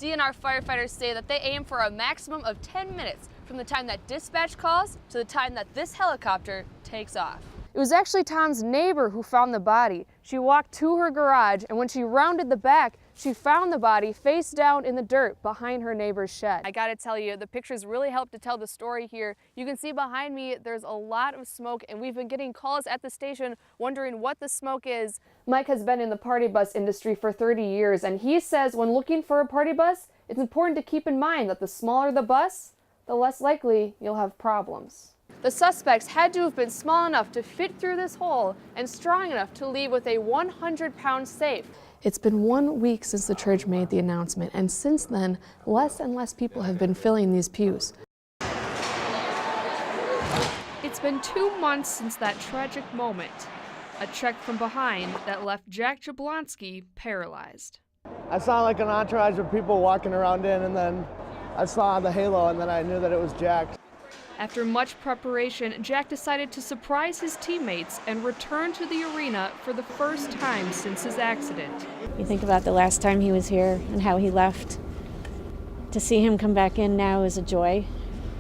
DNR firefighters say that they aim for a maximum of 10 minutes from the time that dispatch calls to the time that this helicopter takes off. It was actually Tom's neighbor who found the body. She walked to her garage, and when she rounded the back, she found the body face down in the dirt behind her neighbor's shed. I gotta tell you, the pictures really help to tell the story here. You can see behind me, there's a lot of smoke, and we've been getting calls at the station wondering what the smoke is. Mike has been in the party bus industry for 30 years, and he says when looking for a party bus, it's important to keep in mind that the smaller the bus, the less likely you'll have problems. The suspects had to have been small enough to fit through this hole and strong enough to leave with a 100-pound safe. It's been 1 week since the church made the announcement, and since then, less and less people have been filling these pews. It's been 2 months since that tragic moment, a check from behind that left Jack Jablonski paralyzed. I saw like an entourage of people walking around in, and then I saw the halo, and then I knew that it was Jack. After much preparation, Jack decided to surprise his teammates and return to the arena for the first time since his accident. You think about the last time he was here and how he left. To see him come back in now is a joy,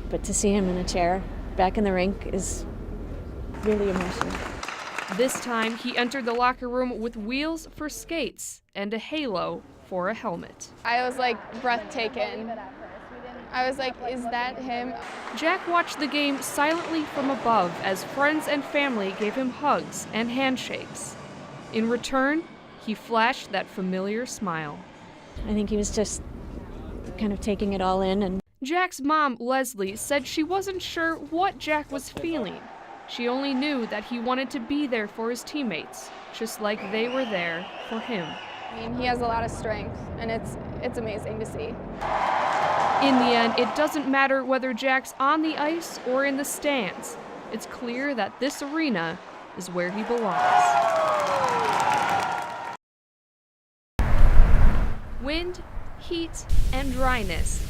but to see him in a chair back in the rink is really emotional. This time, he entered the locker room with wheels for skates and a halo for a helmet. I was like breathtaking. I was like, is that him? Jack watched the game silently from above as friends and family gave him hugs and handshakes. In return, he flashed that familiar smile. I think he was just kind of taking it all in. And Jack's mom, Leslie, said she wasn't sure what Jack was feeling. She only knew that he wanted to be there for his teammates, just like they were there for him. I mean, he has a lot of strength, and it's amazing to see. In the end, it doesn't matter whether Jack's on the ice or in the stands. It's clear that this arena is where he belongs. Wind, heat, and dryness.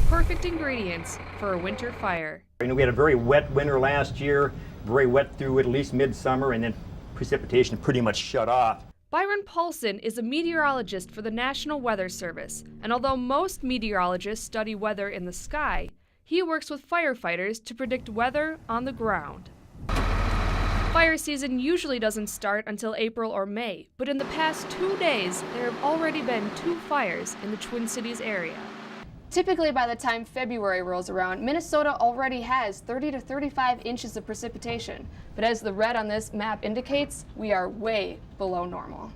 Perfect ingredients for a winter fire. We had a very wet winter last year, very wet through at least midsummer, and then precipitation pretty much shut off. Byron Paulson is a meteorologist for the National Weather Service, and although most meteorologists study weather in the sky, he works with firefighters to predict weather on the ground. Fire season usually doesn't start until April or May, but in the past 2 days, there have already been 2 fires in the Twin Cities area. Typically, by the time February rolls around, Minnesota already has 30 to 35 inches of precipitation. But as the red on this map indicates, we are way below normal.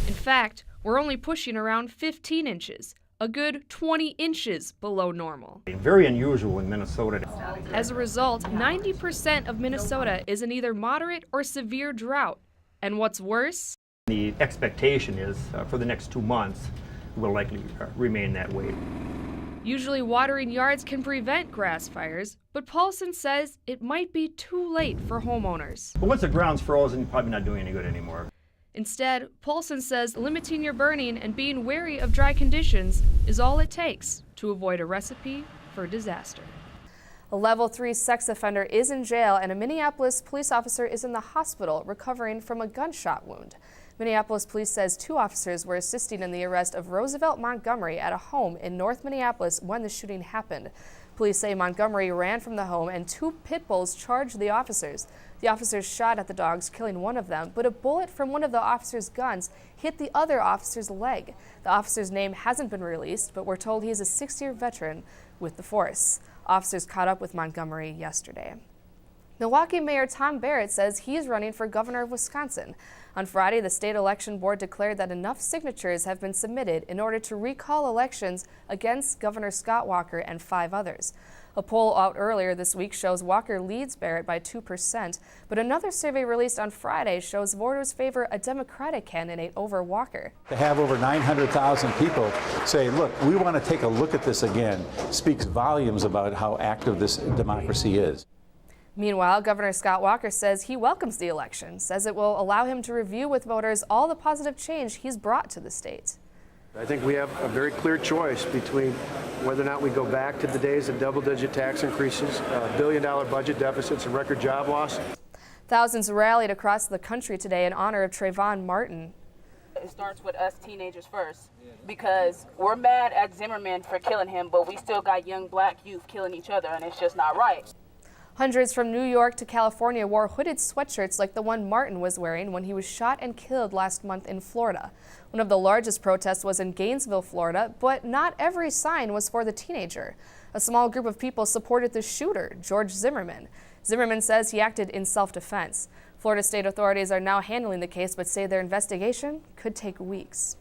In fact, we're only pushing around 15 inches, a good 20 inches below normal. Very unusual in Minnesota. As a result, 90% of Minnesota is in either moderate or severe drought. And what's worse? The expectation is for the next 2 months will likely remain that way. Usually watering yards can prevent grass fires, but Paulson says it might be too late for homeowners. But once the ground's frozen, you're probably not doing any good anymore. Instead, Paulson says limiting your burning and being wary of dry conditions is all it takes to avoid a recipe for disaster. A level 3 sex offender is in jail, and a Minneapolis police officer is in the hospital recovering from a gunshot wound. Minneapolis police says 2 officers were assisting in the arrest of Roosevelt Montgomery at a home in North Minneapolis when the shooting happened. Police say Montgomery ran from the home and 2 pit bulls charged the officers. The officers shot at the dogs, killing one of them, but a bullet from one of the officers' guns hit the other officer's leg. The officer's name hasn't been released, but we're told he is a 6-year veteran with the force. Officers caught up with Montgomery yesterday. Milwaukee Mayor Tom Barrett says he's running for governor of Wisconsin. On Friday, the state election board declared that enough signatures have been submitted in order to recall elections against Governor Scott Walker and 5 others. A poll out earlier this week shows Walker leads Barrett by 2%, but another survey released on Friday shows voters favor a Democratic candidate over Walker. To have over 900,000 people say, look, we want to take a look at this again, speaks volumes about how active this democracy is. Meanwhile, Governor Scott Walker says he welcomes the election, says it will allow him to review with voters all the positive change he's brought to the state. I think we have a very clear choice between whether or not we go back to the days of double-digit tax increases, billion-dollar budget deficits, and record job loss. Thousands rallied across the country today in honor of Trayvon Martin. It starts with us teenagers first, because we're mad at Zimmerman for killing him, but we still got young black youth killing each other, and it's just not right. Hundreds from New York to California wore hooded sweatshirts like the one Martin was wearing when he was shot and killed last month in Florida. One of the largest protests was in Gainesville, Florida, but not every sign was for the teenager. A small group of people supported the shooter, George Zimmerman. Zimmerman says he acted in self-defense. Florida state authorities are now handling the case, but say their investigation could take weeks.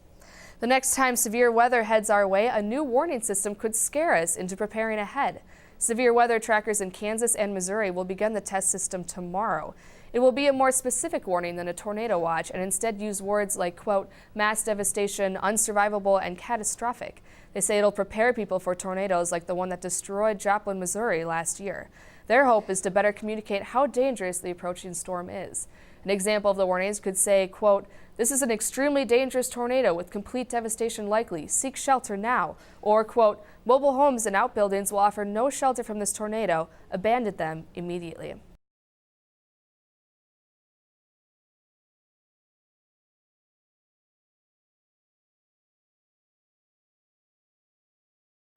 The next time severe weather heads our way, a new warning system could scare us into preparing ahead. Severe weather trackers in Kansas and Missouri will begin the test system tomorrow. It will be a more specific warning than a tornado watch and instead use words like, quote, mass devastation, unsurvivable, and catastrophic. They say it'll prepare people for tornadoes like the one that destroyed Joplin, Missouri last year. Their hope is to better communicate how dangerous the approaching storm is. An example of the warnings could say, quote, this is an extremely dangerous tornado with complete devastation likely. Seek shelter now. Or, quote, mobile homes and outbuildings will offer no shelter from this tornado. Abandon them immediately.